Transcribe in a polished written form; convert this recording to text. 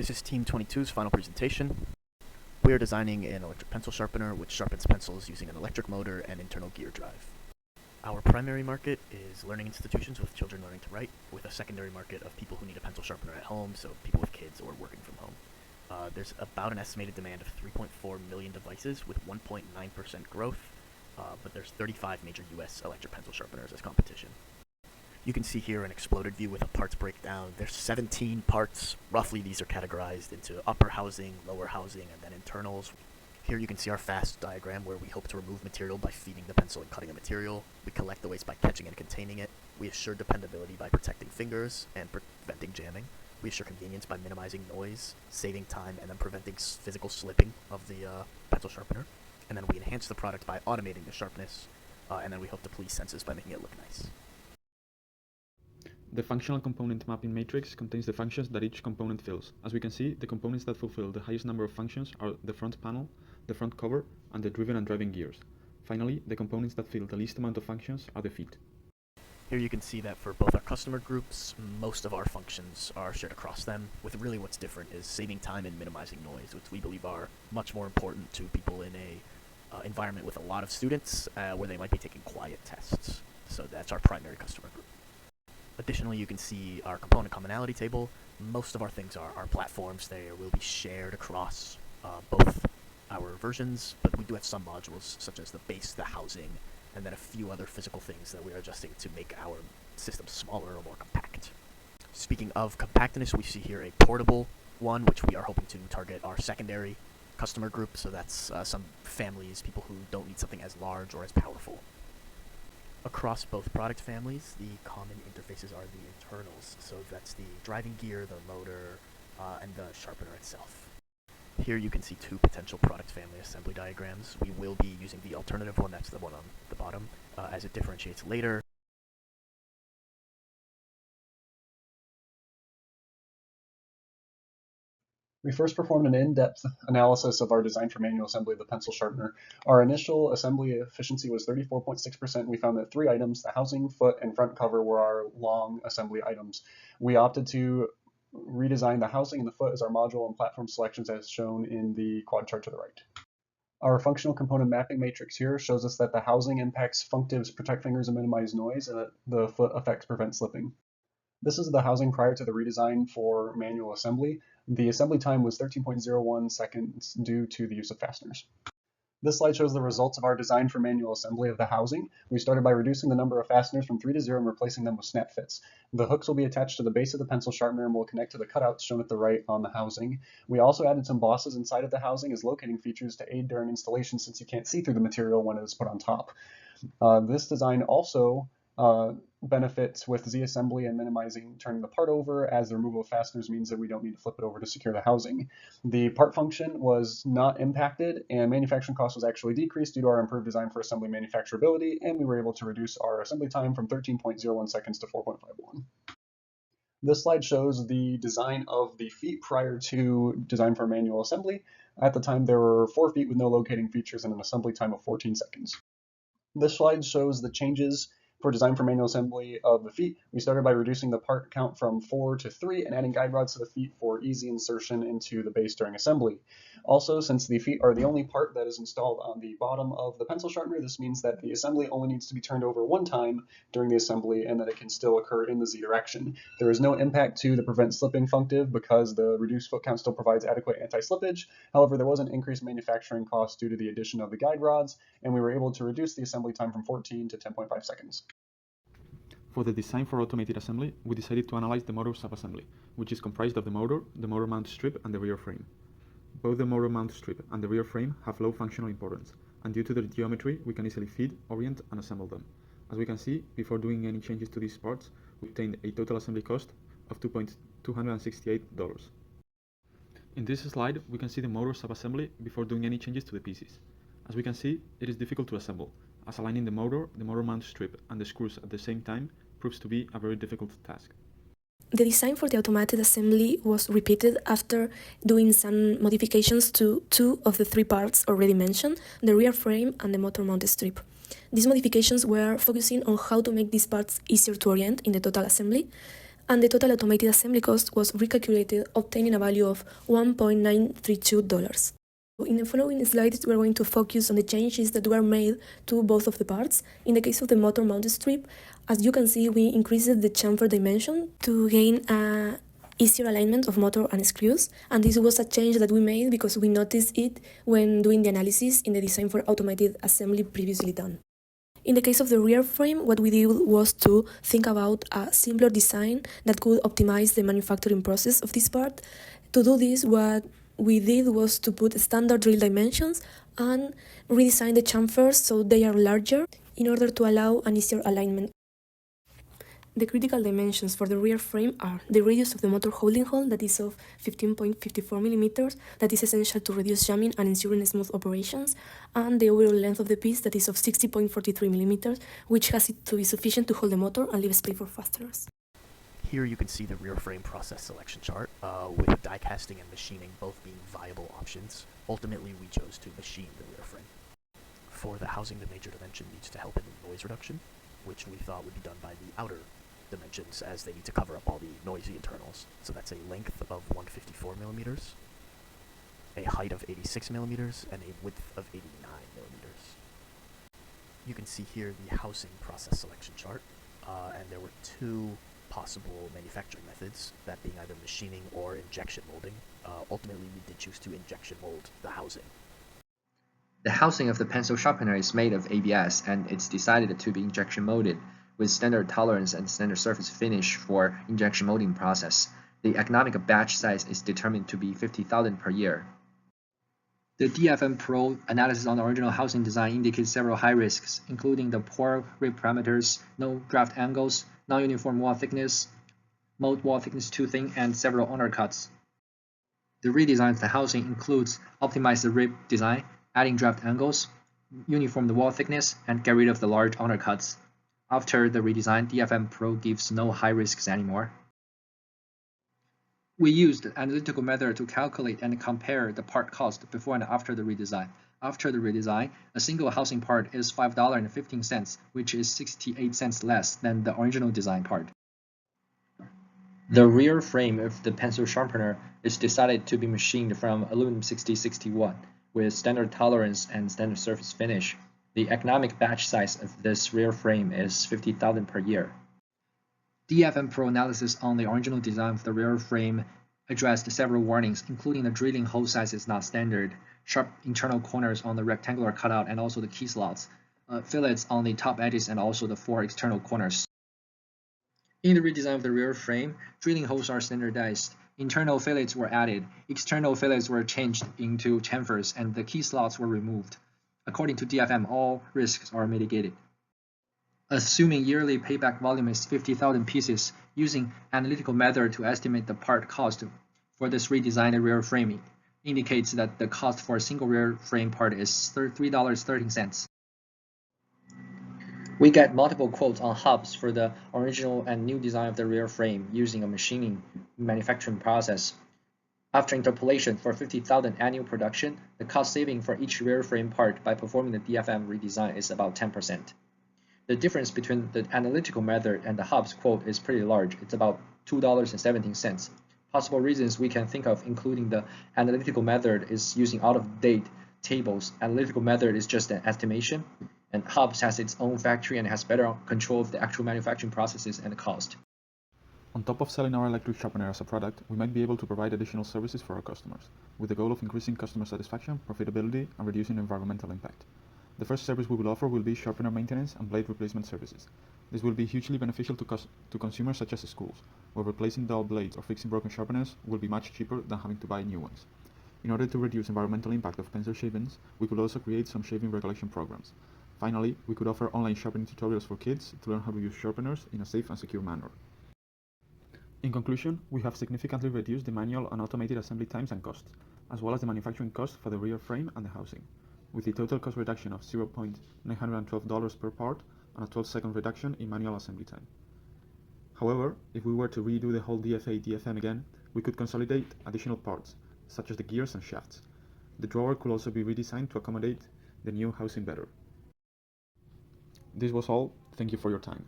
This is Team 22's final presentation. We are designing an electric pencil sharpener which sharpens pencils using an electric motor and internal gear drive. Our primary market is learning institutions with children learning to write, with a secondary market of people who need a pencil sharpener at home, so people with kids or working from home. There's about an estimated demand of 3.4 million devices with 1.9% growth, but there's 35 major US electric pencil sharpeners as competition. You can see here an exploded view with a parts breakdown. There's 17 parts. Roughly these are categorized into upper housing, lower housing, and then internals. Here you can see our fast diagram where we hope to remove material by feeding the pencil and cutting a material. We collect the waste by catching and containing it. We assure dependability by protecting fingers and preventing jamming. We assure convenience by minimizing noise, saving time, and then preventing physical slipping of the pencil sharpener. And then we enhance the product by automating the sharpness, and then we hope to please senses by making it look nice. The functional component mapping matrix contains the functions that each component fills. As we can see, the components that fulfill the highest number of functions are the front panel, the front cover, and the driven and driving gears. Finally, the components that fill the least amount of functions are the feet. Here you can see that for both our customer groups, most of our functions are shared across them, with really what's different is saving time and minimizing noise, which we believe are much more important to people in a environment with a lot of students where they might be taking quiet tests. So that's our primary customer group. Additionally, you can see our component commonality table. Most of our things are platforms. They will be shared across both our versions, but we do have some modules such as the base, the housing, and then a few other physical things that we are adjusting to make our system smaller or more compact. Speaking of compactness, we see here a portable one, which we are hoping to target our secondary customer group, so that's some families, people who don't need something as large or as powerful. Across both product families, the common interfaces are the internals, so that's the driving gear, the motor, and the sharpener itself. Here you can see two potential product family assembly diagrams. We will be using the alternative one, that's the one on the bottom, as it differentiates later. We first performed an in-depth analysis of our design for manual assembly of the pencil sharpener. Our initial assembly efficiency was 34.6%. We found that 3 items, the housing, foot, and front cover, were our long assembly items. We opted to redesign the housing and the foot as our module and platform selections as shown in the quad chart to the right. Our functional component mapping matrix here shows us that the housing impacts functives protect fingers and minimize noise, and that the foot effects prevent slipping. This is the housing prior to the redesign for manual assembly. The assembly time was 13.01 seconds due to the use of fasteners. This slide shows the results of our design for manual assembly of the housing. We started by reducing the number of fasteners from 3 to 0 and replacing them with snap fits. The hooks will be attached to the base of the pencil sharpener and will connect to the cutouts shown at the right on the housing. We also added some bosses inside of the housing as locating features to aid during installation since you can't see through the material when it is put on top. This design also benefits with Z-assembly and minimizing turning the part over, as the removal of fasteners means that we don't need to flip it over to secure the housing. The part function was not impacted, and manufacturing cost was actually decreased due to our improved design for assembly manufacturability, and we were able to reduce our assembly time from 13.01 seconds to 4.51. This slide shows the design of the feet prior to design for manual assembly. At the time, there were 4 feet with no locating features and an assembly time of 14 seconds. This slide shows the changes for design for manual assembly of the feet. We started by reducing the part count from 4 to 3 and adding guide rods to the feet for easy insertion into the base during assembly. Also, since the feet are the only part that is installed on the bottom of the pencil sharpener, this means that the assembly only needs to be turned over 1 time during the assembly and that it can still occur in the Z direction. There is no impact to the prevent slipping functive because the reduced foot count still provides adequate anti-slippage. However, there was an increased manufacturing cost due to the addition of the guide rods, and we were able to reduce the assembly time from 14 to 10.5 seconds. For the design for automated assembly, we decided to analyze the motor sub-assembly, which is comprised of the motor mount strip, and the rear frame. Both the motor mount strip and the rear frame have low functional importance, and due to their geometry, we can easily feed, orient, and assemble them. As we can see, before doing any changes to these parts, we obtained a total assembly cost of $268. In this slide, we can see the motor sub-assembly before doing any changes to the pieces. As we can see, it is difficult to assemble, as aligning the motor mount strip, and the screws at the same time proves to be a very difficult task. The design for the automated assembly was repeated after doing some modifications to 2 of the 3 parts already mentioned, the rear frame and the motor mount strip. These modifications were focusing on how to make these parts easier to orient in the total assembly, and the total automated assembly cost was recalculated, obtaining a value of $1.932. In the following slides, we are going to focus on the changes that were made to both of the parts. In the case of the motor mounted strip, as you can see, we increased the chamfer dimension to gain a easier alignment of motor and screws, and this was a change that we made because we noticed it when doing the analysis in the design for automated assembly previously done. In the case of the rear frame, what we did was to think about a simpler design that could optimize the manufacturing process of this part. To do this, what we did was to put standard drill dimensions and redesign the chamfers so they are larger in order to allow an easier alignment. The critical dimensions for the rear frame are the radius of the motor holding hole, that is of 15.54 millimeters, that is essential to reduce jamming and ensuring smooth operations, and the overall length of the piece, that is of 60.43 millimeters, which has it to be sufficient to hold the motor and leave space for fasteners. Here you can see the rear frame process selection chart, with die casting and machining both being viable options. Ultimately, we chose to machine the rear frame. For the housing, the major dimension needs to help in noise reduction, which we thought would be done by the outer dimensions, as they need to cover up all the noisy internals. So that's a length of 154 millimeters, a height of 86 millimeters, and a width of 89 millimeters. You can see here the housing process selection chart, and there were two possible manufacturing methods, that being either machining or injection molding. Ultimately, we did choose to injection mold the housing. The housing of the pencil sharpener is made of ABS, and it's decided to be injection molded with standard tolerance and standard surface finish for injection molding process. The economic batch size is determined to be 50,000 per year. The DfM Pro analysis on the original housing design indicates several high risks, including the poor rib parameters, no draft angles, non-uniform wall thickness, mold wall thickness too thin, and several undercuts. The redesign of the housing includes optimize the rib design, adding draft angles, uniform the wall thickness, and get rid of the large undercuts. After the redesign, DfM Pro gives no high risks anymore. We used the analytical method to calculate and compare the part cost before and after the redesign. After the redesign, a single housing part is $5.15, which is 68 cents less than the original design part. The rear frame of the pencil sharpener is decided to be machined from aluminum 6061 with standard tolerance and standard surface finish. The economic batch size of this rear frame is 50,000 per year. DfM Pro analysis on the original design of the rear frame addressed several warnings, including the drilling hole size is not standard, sharp internal corners on the rectangular cutout and also the key slots, fillets on the top edges and also the 4 external corners. In the redesign of the rear frame, drilling holes are standardized. Internal fillets were added, external fillets were changed into chamfers, and the key slots were removed. According to DfM, all risks are mitigated. Assuming yearly payback volume is 50,000 pieces, using analytical method to estimate the part cost for this redesigned rear frame indicates that the cost for a single rear frame part is $3.13. We get multiple quotes on hubs for the original and new design of the rear frame using a machining manufacturing process. After interpolation for 50,000 annual production, the cost saving for each rear frame part by performing the DfM redesign is about 10%. The difference between the analytical method and the hubs quote is pretty large. It's about $2.17. Possible reasons we can think of including the analytical method is using out-of-date tables. Analytical method is just an estimation, and hubs has its own factory and has better control of the actual manufacturing processes and the cost. On top of selling our electric sharpener as a product, we might be able to provide additional services for our customers, with the goal of increasing customer satisfaction, profitability, and reducing environmental impact. The first service we will offer will be sharpener maintenance and blade replacement services. This will be hugely beneficial to consumers such as schools, where replacing dull blades or fixing broken sharpeners will be much cheaper than having to buy new ones. In order to reduce environmental impact of pencil shavings, we could also create some shaving recollection programs. Finally, we could offer online sharpening tutorials for kids to learn how to use sharpeners in a safe and secure manner. In conclusion, we have significantly reduced the manual and automated assembly times and costs, as well as the manufacturing cost for the rear frame and the housing, with a total cost reduction of $0.912 per part and a 12-second reduction in manual assembly time. However, if we were to redo the whole DFM again, we could consolidate additional parts, such as the gears and shafts. The drawer could also be redesigned to accommodate the new housing better. This was all. Thank you for your time.